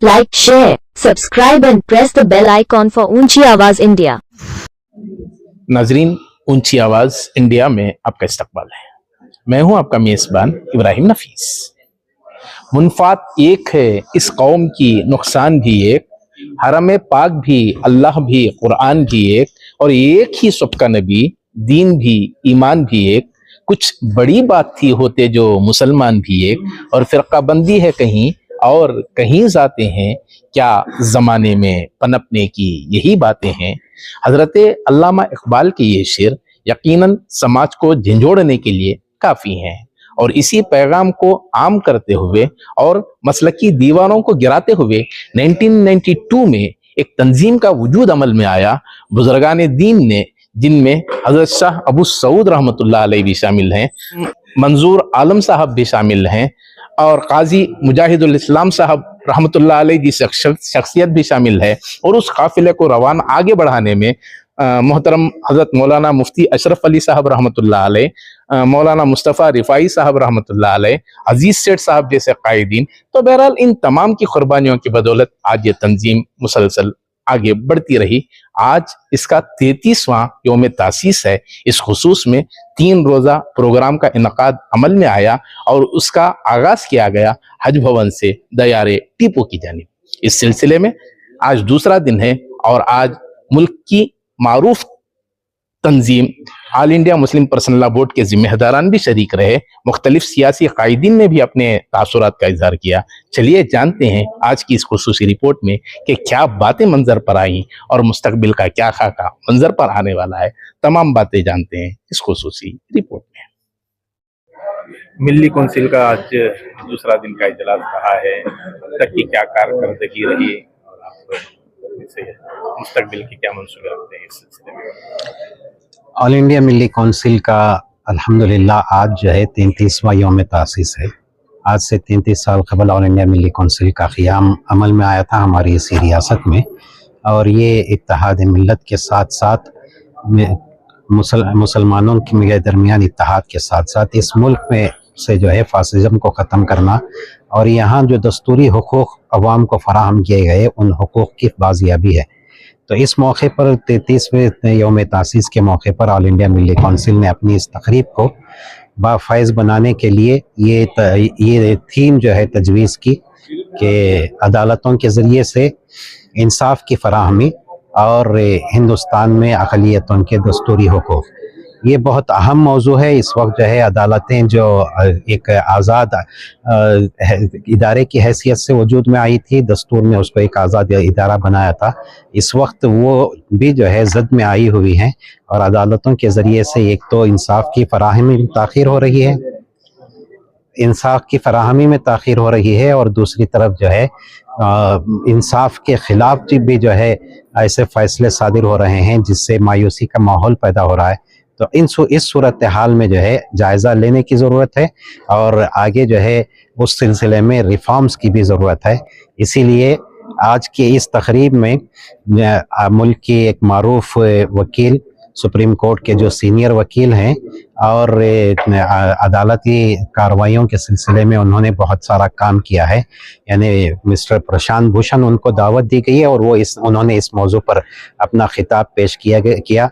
Like, share, subscribe and press the bell icon for ऊंची आवाज India. नाजरीन, ऊंची आवाज इंडिया में आपका इस्तकबाल है। मैं हूं आपका मेजबान इब्राहिम नफीस। मुनफात एक है इस कौम की, नुकसान भी एक, हरम पाक भी, अल्लाह भी, कुरान भी एक, और एक ही सबका नबी, दीन भी, ईमान भी एक। कुछ बड़ी बात थी होते जो मुसलमान भी एक, और फिरका बंदी है कहीं और कहीं जाते हैं, क्या जमाने में पनपने की यही बातें हैं। हजरत अल्लामा इकबाल के ये शेर यकीनन समाज को झंझोड़ने के लिए काफी हैं, और इसी पैगाम को आम करते हुए और मसलकी दीवारों को गिराते हुए 1992 में एक तंजीम का वजूद अमल में आया बुजुर्गान दीन ने, जिनमें हजरत शाह अबू सऊद रहमतुल्लाह अलैह भी शामिल हैं, मंजूर आलम साहब भी शामिल हैं, और काजी मुजाहिदुल इस्लाम साहब रहमतुल्लाह अलैह की शख्सियत भी शामिल है। और उस काफिले को रवान आगे बढ़ाने में मोहतरम हजरत मौलाना मुफ्ती अशरफ अली साहब रहमतुल्लाह अलैह, मौलाना मुस्तफ़ा रिफाई साहब रहमतुल्लाह अलैह, अजीज सेठ साहब जैसे कायदीन। तो बहरहाल इन तमाम की कुर्बानियों की बदौलत आज ये तंजीम मुसलसल आगे बढ़ती रही। आज इसका 33वां यौम तासीस है। इस खुसूस में 3 रोज़ा प्रोग्राम का इनकाद अमल में आया और उसका आगाज किया गया हज भवन से दयारे टीपू की जानिब। इस सिलसिले में आज दूसरा दिन है और आज मुल्क की मारूफ तंजीम All India Muslim Personal Law Board के जिम्मेदारान भी शरीक रहे, मुख्तलिफ सियासी कायदीन ने भी अपने तासुरात का इजहार किया। चलिए जानते हैं आज की इस खुसूसी रिपोर्ट में कि क्या बातें मंजर पर आई और मुस्तकबिल का क्या खाका मंजर पर आने वाला है। तमाम बातें जानते हैं इस खुसूसी रिपोर्ट में। मिल्ली कौंसिल का आज दूसरा दिन का इजलास रहा है, तक की क्या कारकर्दगी रही और आप मुस्तकबिल की क्या मंसूबे रखते हैं इस सिलसिले में? ऑल इंडिया मिल्ली कौंसिल का अल्हम्दुलिल्लाह आज जो है 33वां यौम तासीस है। आज से 33 साल कबल ऑल इंडिया मिल्ली कौंसिल का क़ियाम अमल में आया था हमारी इसी रियासत में, और ये इत्तेहाद मिल्लत के साथ साथ मुसलमानों के दरमियान इत्तेहाद के साथ साथ इस मुल्क में से जो है फासिज़म को ख़त्म करना और यहाँ जो दस्तूरी हुकूक़ अवाम को फराहम किए गए उन हुकूक़ की बाजियाबी है। तो इस मौके पर 33वें यौम तासीस के मौके पर ऑल इंडिया मिल्ली कौंसिल ने अपनी इस तकरीब को बाफ़ैज़ बनाने के लिए ये थीम जो है तजवीज़ की कि अदालतों के ज़रिए से इंसाफ की फराहमी और हिंदुस्तान में अक़लियतों के दस्तूरी हुकूक़। ये बहुत अहम मौजू है। इस वक्त जो है अदालतें जो एक आज़ाद इदारे की हैसियत से वजूद में आई थी, दस्तूर ने उसको एक आज़ाद इदारा बनाया था, इस वक्त वो भी जो है ज़द में आई हुई हैं और अदालतों के ज़रिए से एक तो इंसाफ की फराहमी में ताख़ीर हो रही है, और दूसरी तरफ जो है इंसाफ के ख़िलाफ़ भी जो है ऐसे फ़ैसले सादिर हो रहे हैं जिससे मायूसी का माहौल पैदा हो रहा है। तो इस सूरत हाल में जो है जायज़ा लेने की ज़रूरत है और आगे जो है उस सिलसिले में रिफॉर्म्स की भी ज़रूरत है। इसीलिए आज की इस तकरीब में मुल्क की एक मारूफ वकील, सुप्रीम कोर्ट के जो सीनियर वकील हैं और अदालती कार्रवाइयों के सिलसिले में उन्होंने बहुत सारा काम किया है, यानी मिस्टर प्रशांत भूषण, उनको दावत दी गई है और उन्होंने इस मौजू पर अपना खिताब पेश किया।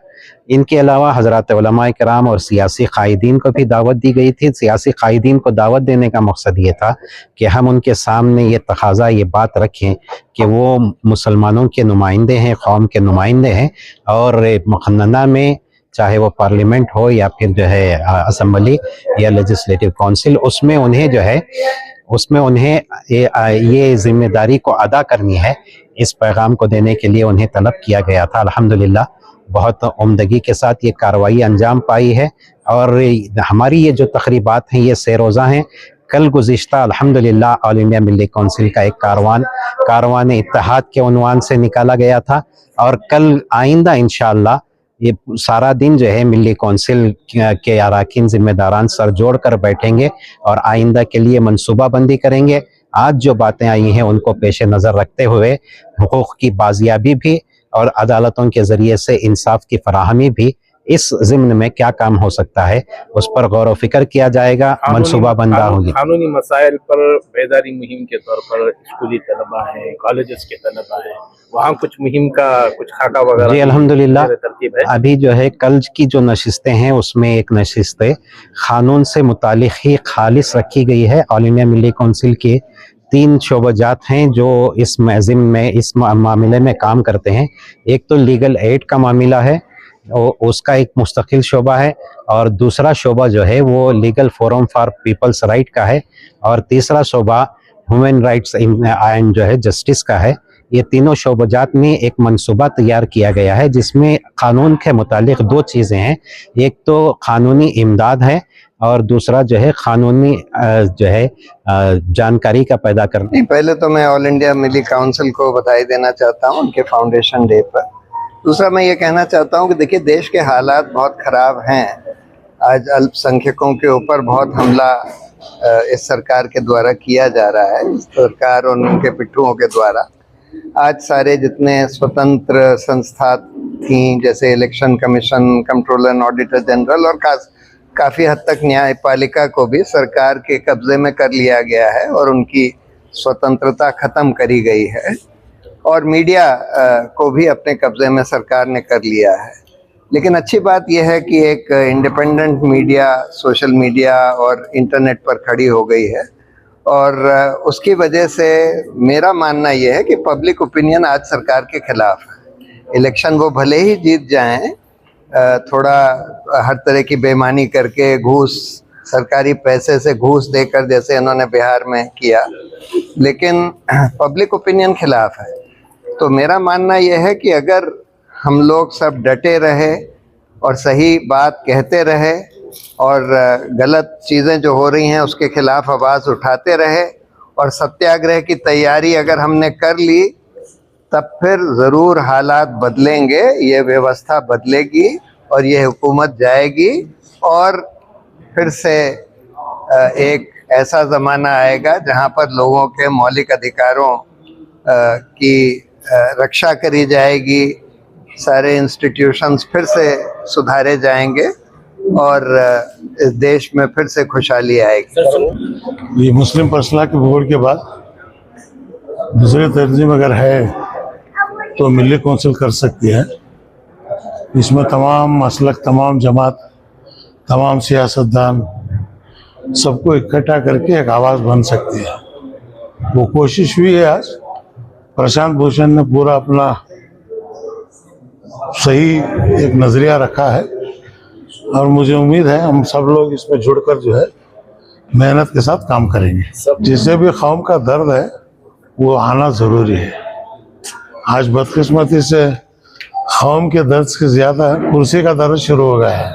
इनके अलावा हज़रात उलमाए किराम और सियासी कायदीन को भी दावत दी गई थी। सियासी कायदीन को दावत देने का मकसद ये था कि हम उनके सामने ये तकाज़ा, ये बात रखें कि वो मुसलमानों के नुमाइंदे हैं, कौम के नुमाइंदे हैं, और मुक़न्नना में चाहे वो पार्लियामेंट हो या फिर जो है असम्बली या लेजिस्लेटिव काउंसिल, उसमें उन्हें ये जिम्मेदारी को अदा करनी है। इस पैगाम को देने के लिए उन्हें तलब किया गया था। अल्हम्दुलिल्लाह बहुत उम्दगी के साथ ये कार्रवाई अंजाम पाई है और हमारी ये जो तकरीबात हैं ये से-रोज़ा हैं। कल गुज़िश्ता अल्हम्दुलिल्लाह ऑल इंडिया मिल्ली कौंसिल का एक कारवान इत्तेहाद के उन्वान से निकाला गया था, और कल आइंदा इंशाअल्लाह ये सारा दिन जो है मिल्ली कौंसिल के अराकीन ज़िम्मेदारान सर जोड़ कर बैठेंगे और आइंदा के लिए मनसूबाबंदी करेंगे। आज जो बातें आई हैं उनको पेश नज़र रखते हुए हुकूक़ की बाजियाबी भी और अदालतों के ज़रिए से इंसाफ की फराहमी भी इस ज़िम्न में क्या काम हो सकता है उस पर गौर व फिक्र किया जाएगा, मनसूबा बंदा होगी। कानूनी मसाइल पर बेदारी मुहिम के तौर पर स्कूली तलबा हैं, कॉलेजेस के तलबा हैं, वहाँ कुछ मुहिम का कुछ खाका वगैरह जी अल्हम्दुलिल्लाह, तरतीब है? अभी जो है कल की जो नशिस्तें हैं उसमें एक नशिस्त कानून से मुतालिक ही खालिस रखी गई है। ऑल इंडिया मिली काउंसिल के 3 शोबजात हैं जो इस ज़िम्न में इस मामले में काम करते हैं। एक तो लीगल एड का मामला है, उसका एक मुस्तकिल शोबा है, और दूसरा शोबा जो है वो legal forum for people's right का है, और तीसरा शोबा ह्यूमन राइट्स एंड जो है जस्टिस का है। ये तीनों शोबजात में एक मंसूबा तैयार किया गया है जिसमें कानून के मुतालिक 2 चीज़ें हैं। एक तो कानूनी इमदाद है और दूसरा जो है कानूनी जो है जानकारी का पैदा करना। पहले तो मैं ऑल इंडिया मिली काउंसिल को बधाई देना चाहता हूं उनके फाउंडेशन डे पर। दूसरा मैं ये कहना चाहता हूं कि देखिए देश के हालात बहुत ख़राब हैं। आज अल्पसंख्यकों के ऊपर बहुत हमला इस सरकार के द्वारा किया जा रहा है, इस सरकार और उनके पिट्ठुओं के द्वारा। आज सारे जितने स्वतंत्र संस्था थी जैसे election commission, controller and auditor general और काफ़ी हद तक न्यायपालिका को भी सरकार के कब्जे में कर लिया गया है और उनकी स्वतंत्रता ख़त्म करी गई है, और मीडिया को भी अपने कब्जे में सरकार ने कर लिया है। लेकिन अच्छी बात यह है कि एक इंडिपेंडेंट मीडिया सोशल मीडिया और इंटरनेट पर खड़ी हो गई है, और उसकी वजह से मेरा मानना यह है कि पब्लिक ओपिनियन आज सरकार के खिलाफ है। इलेक्शन वो भले ही जीत जाएं, थोड़ा हर तरह की बेईमानी करके घूस, सरकारी पैसे से घूस देकर जैसे इन्होंने बिहार में किया, लेकिन पब्लिक ओपिनियन खिलाफ है। तो मेरा मानना यह है कि अगर हम लोग सब डटे रहे और सही बात कहते रहे और गलत चीज़ें जो हो रही हैं उसके खिलाफ आवाज़ उठाते रहे और सत्याग्रह की तैयारी अगर हमने कर ली, तब फिर ज़रूर हालात बदलेंगे, ये व्यवस्था बदलेगी और ये हुकूमत जाएगी, और फिर से एक ऐसा ज़माना आएगा जहाँ पर लोगों के मौलिक अधिकारों की रक्षा करी जाएगी, सारे इंस्टीट्यूशंस फिर से सुधारे जाएंगे और इस देश में फिर से खुशहाली आएगी। ये मुस्लिम पर्सनल के बोर्ड के बाद दूसरे तर्जीम अगर है तो मिली काउंसिल कर सकती है। इसमें तमाम मसलक, तमाम जमात, तमाम सियासतदान सबको इकट्ठा करके एक आवाज़ बन सकती है। वो कोशिश हुई है। आज प्रशांत भूषण ने पूरा अपना सही एक नज़रिया रखा है और मुझे उम्मीद है हम सब लोग इसमें जुड़कर जो है मेहनत के साथ काम करेंगे। जिसे भी कौम का दर्द है वो आना ज़रूरी है। आज बदकिस्मती से कौम के दर्द से ज़्यादा कुर्सी का दर्द शुरू हो गया है।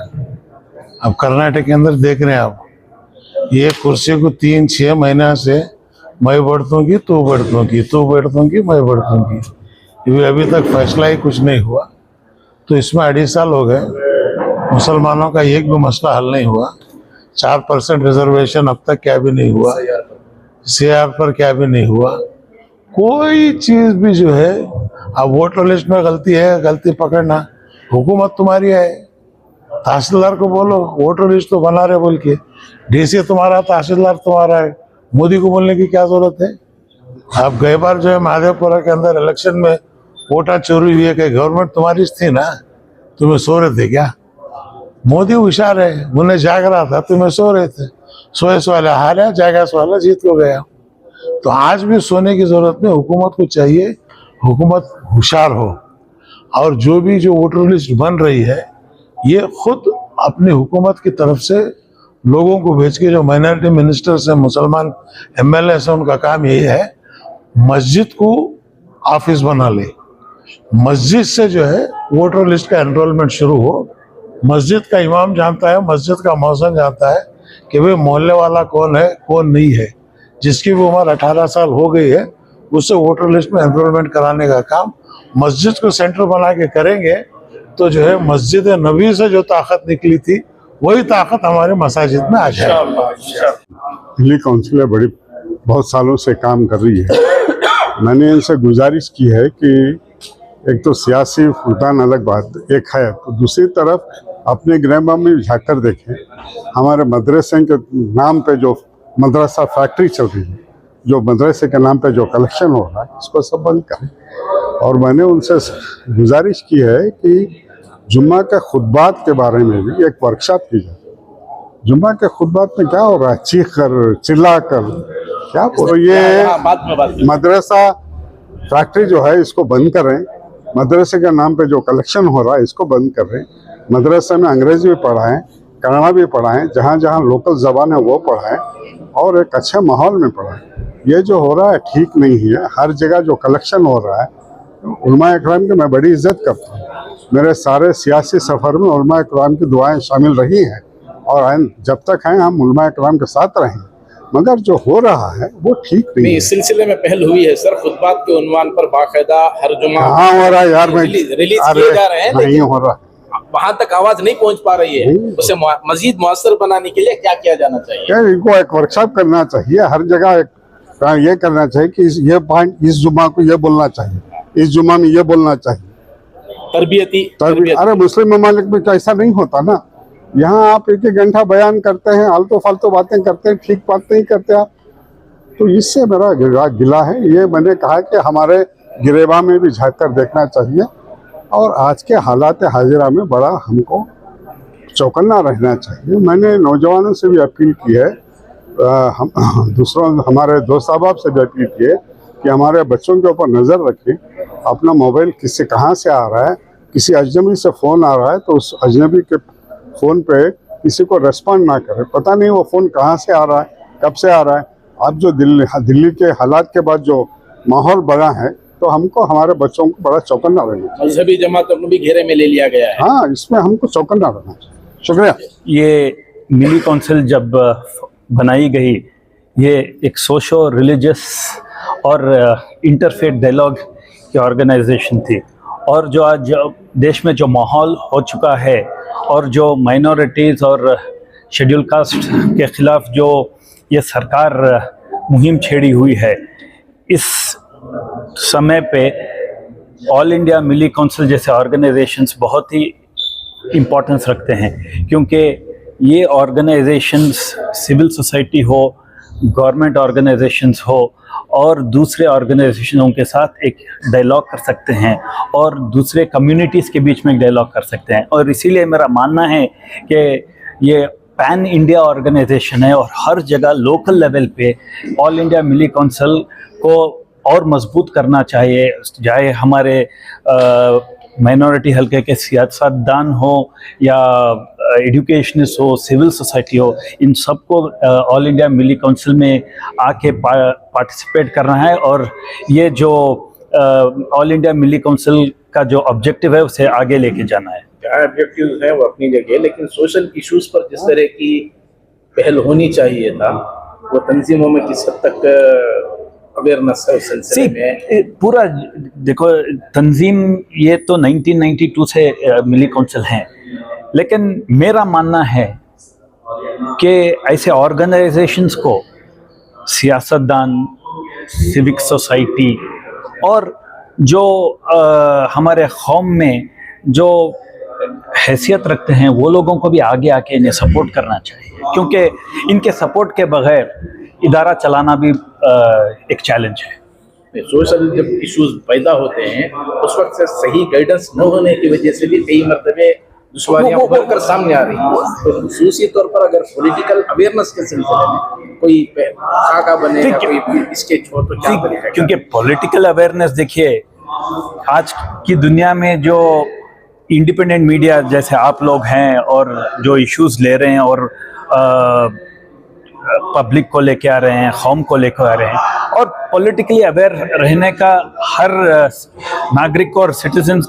अब कर्नाटक के अंदर देख रहे हैं आप, ये कुर्सी को 3-6 महीना से मैं बढ़तूँगी, तू बढ़तूँगी, तू बढ़तूँगी, मैं बढ़तूँगी, अभी तक फैसला ही कुछ नहीं हुआ। तो इसमें 2.5 साल हो गए, मुसलमानों का एक भी मसला हल नहीं हुआ। 4% रिजर्वेशन अब तक क्या भी नहीं हुआ, CR पर क्या भी नहीं हुआ, कोई चीज़ भी जो है। अब वोटर लिस्ट में गलती है, गलती पकड़ना, हुकूमत तुम्हारी है, तहसीलदार को बोलो वोटर लिस्ट तो बना रहे बोल के, DC तुम्हारा, तहसीलदार तुम्हारा है, मोदी को बोलने की क्या जरूरत है। अब गए बार जो है महादेवपुरा के अंदर इलेक्शन में वोटा चोरी हुई है कि गवर्नमेंट तुम्हारी थी ना, तुम्हें सो रहे थे क्या? मोदी होशियार है, उन्हें जाग रहा था, तुम्हें सो रहे थे, सोए वाला हारा, जागा वाला जीत को गया। तो आज भी सोने की जरूरत नहीं, हुकूमत को चाहिए हुकूमत होशियार हो, और जो वोटर लिस्ट बन रही है ये खुद अपनी हुकूमत की तरफ से लोगों को भेज के, जो माइनॉरिटी मिनिस्टर्स हैं, मुसलमान MLA हैं, उनका काम यही है मस्जिद को ऑफिस बना ले, मस्जिद से जो है वोटर लिस्ट का एनरोलमेंट शुरू हो। मस्जिद का इमाम जानता है, मस्जिद का मौज़िन जानता है कि भाई मोहल्ले वाला कौन है कौन नहीं है। जिसकी भी उम्र 18 साल हो गई है उससे वोटर लिस्ट में एनरोलमेंट कराने का काम मस्जिद को सेंटर बना के करेंगे, तो जो है मस्जिद नबी से जो ताकत निकली थी वही ताकत हमारे मसाजिद में आ जाए। मिली काउंसिल बहुत सालों से काम कर रही है। मैंने इनसे गुजारिश की है कि एक तो सियासी फुलदान अलग बात एक है, तो दूसरी तरफ अपने गृह में झाँक कर देखें, हमारे मदरसे के नाम पे जो मदरसा फैक्ट्री चल रही है, जो मदरसे के नाम पे जो कलेक्शन हो रहा है, इसको सब बंद करें। और मैंने उनसे गुजारिश की है कि जुम्मा के खुतबात के बारे में भी एक वर्कशॉप की जाए। जुम्मा के खुतबात में क्या हो रहा है, चीख कर चिल्ला कर क्या बोलो, ये मदरसा फैक्ट्री जो है इसको बंद करें। मदरसे के नाम पे जो कलेक्शन हो रहा है इसको बंद करें। मदरसे में अंग्रेजी भी पढ़ाएं, कन्नड़ा भी पढ़ाएं, जहाँ जहाँ लोकल ज़बान है वो पढ़ाएं और एक अच्छे माहौल में पढ़ाएं। ये जो हो रहा है ठीक नहीं है। हर जगह जो कलेक्शन हो रहा है, उलमा इकराम की मैं बड़ी इज्जत करता हूँ, मेरे सारे सियासी सफ़र में उलमा इकराम की दुआएं शामिल रही हैं और जब तक हैं हम उलमा इकराम के साथ रहें, मगर जो हो रहा है वो ठीक नहीं है। इस सिलसिले में पहल हुई है सर, खुतबात के उन्वान पर बाकायदा हर जुमा कहाँ हो रहा है यार, मैं रिलीज किए जा रहे हैं, नहीं हो रहा, वहां तक आवाज नहीं पहुंच पा रही है। उसे मजीद मुअस्सर बनाने के लिए क्या किया जाना चाहिए? क्या इनको एक वर्कशॉप करना चाहिए, हर जगह ये करना चाहिए कि ये पॉइंट इस जुमा को ये बोलना चाहिए, इस जुमा में ये बोलना चाहिए, तरबियती। अरे मुस्लिम ममालिक में तो ऐसा नहीं होता ना। यहाँ आप एक घंटा बयान करते हैं, आलतू फालतू बातें करते हैं, ठीक बात नहीं करते आप, तो इससे मेरा गिला है। ये मैंने कहा कि हमारे गिरेबा में भी झाँक कर देखना चाहिए और आज के हालात हाजिरा में बड़ा हमको चौकन्ना रहना चाहिए। मैंने नौजवानों से भी अपील की है, हम दूसरों हमारे दोस्त अहबाब से भी अपील की है कि हमारे बच्चों के ऊपर नज़र रखें। अपना मोबाइल किससे कहाँ से आ रहा है, किसी अजनबी से फ़ोन आ रहा है तो उस अजनबी के फ़ोन पे किसी को रेस्पॉन्ड ना करें, पता नहीं वो फ़ोन कहाँ से आ रहा है, कब से आ रहा है। अब जो दिल्ली के हालात के बाद जो माहौल बना है, तो हमको हमारे बच्चों को बड़ा चौकन्ना रहना चाहिए। मजहबी जमातों को भी घेरे में ले लिया गया है। हाँ, इसमें हमको चौकन्ना रहना चाहिए। शुक्रिया। ये मिली काउंसिल जब बनाई गई, ये एक सोशो रिलीजियस और इंटरफेथ डायलॉग की ऑर्गेनाइजेशन थी, और जो आज देश में जो माहौल हो चुका है और जो माइनॉरिटीज़ और शेड्यूल कास्ट के ख़िलाफ़ जो ये सरकार मुहिम छेड़ी हुई है, इस समय पे ऑल इंडिया मिली काउंसिल जैसे ऑर्गेनाइजेशंस बहुत ही इम्पोर्टेंस रखते हैं, क्योंकि ये ऑर्गेनाइजेशंस सिविल सोसाइटी हो, गवर्नमेंट ऑर्गेनाइजेशंस हो और दूसरे ऑर्गेनाइजेशनों के साथ एक डायलॉग कर सकते हैं और दूसरे कम्युनिटीज़ के बीच में एक डायलॉग कर सकते हैं। और इसीलिए मेरा मानना है कि ये पैन इंडिया ऑर्गेनाइजेशन है और हर जगह लोकल लेवल पे ऑल इंडिया मिली काउंसिल को और मजबूत करना चाहिए। चाहे हमारे माइनॉरिटी हल्के के सियासतदान हो या एजुकेशनिस्ट हो, सिविल सोसाइटी हो, इन सबको ऑल इंडिया मिली काउंसिल में आके पार्टिसिपेट करना है। और ये जो ऑल इंडिया मिली काउंसिल का जो ऑब्जेक्टिव है उसे आगे लेके जाना है। क्या ऑब्जेक्टिव्स हैं वो अपनी जगह, लेकिन सोशल इश्यूज पर जिस तरह की पहल होनी चाहिए था, वो तंजीमों में किस हद तक अवेयरनेस है उस सिलसिले में? पूरा देखो, तंजीम ये तो 1992 से मिली काउंसिल हैं, लेकिन मेरा मानना है कि ऐसे ऑर्गेनाइजेशंस को सियासतदान, सिविक सोसाइटी और जो हमारे कौम में जो हैसियत रखते हैं वो लोगों को भी आगे आके इन्हें सपोर्ट करना चाहिए, क्योंकि इनके सपोर्ट के बगैर इदारा चलाना भी एक चैलेंज है। सोशल जब इश्यूज पैदा होते हैं उस वक्त से सही गाइडेंस न होने की वजह से भी कई मरतबे दुश्वारियां उभर कर सामने आ रही हैं। तो खुसूसी तौर पर अगर पॉलिटिकल अवेयरनेस के सिलसिले में कोई खाका बने या कोई स्केच हो तो क्या बनेगा? क्योंकि पॉलिटिकल अवेयरनेस, देखिए आज की दुनिया में जो इंडिपेंडेंट मीडिया जैसे आप लोग हैं और जो इश्यूज ले रहे हैं और पब्लिक को लेके आ रहे हैं, कौम को लेकर आ रहे हैं, और पॉलिटिकली अवेयर रहने का हर नागरिक और सिटीजन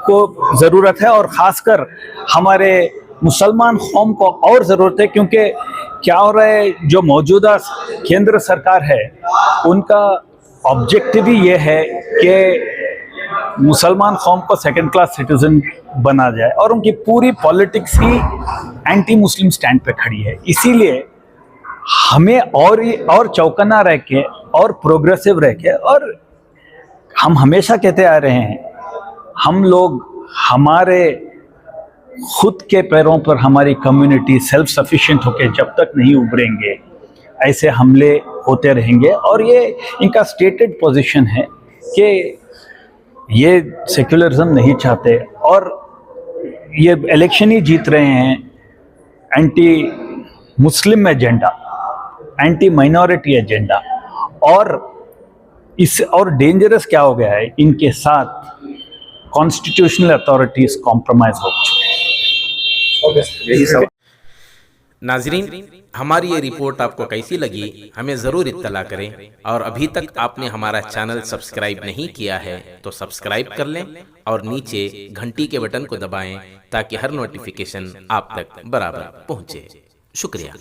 को ज़रूरत है, और ख़ासकर हमारे मुसलमान कौम को और ज़रूरत है। क्योंकि क्या हो रहा है, जो मौजूदा केंद्र सरकार है उनका ऑब्जेक्टिव ही ये है कि मुसलमान कौम को सेकंड क्लास सिटीजन बना जाए, और उनकी पूरी पॉलिटिक्स ही एंटी मुस्लिम स्टैंड पे खड़ी है। इसीलिए हमें और चौकन्ना रह के और प्रोग्रेसिव रह के, और हम हमेशा कहते आ रहे हैं, हम लोग हमारे खुद के पैरों पर हमारी कम्युनिटी सेल्फ सफिशिएंट होकर जब तक नहीं उभरेंगे, ऐसे हमले होते रहेंगे। और ये इनका स्टेटेड पोजीशन है कि ये सेक्युलरिज्म नहीं चाहते और ये इलेक्शन ही जीत रहे हैं anti Muslim agenda, anti minority agenda. और इससे और डेंजरस क्या हो गया है, इनके साथ कॉन्स्टिट्यूशनल अथॉरिटीज कॉम्प्रोमाइज हो चुके हैं। नाजरीन, हमारी ये रिपोर्ट आपको कैसी लगी हमें ज़रूर इत्तला करें, और अभी तक आपने हमारा चैनल सब्सक्राइब नहीं किया है तो सब्सक्राइब कर लें और नीचे घंटी के बटन को दबाएं ताकि हर नोटिफिकेशन आप तक बराबर पहुंचे। शुक्रिया।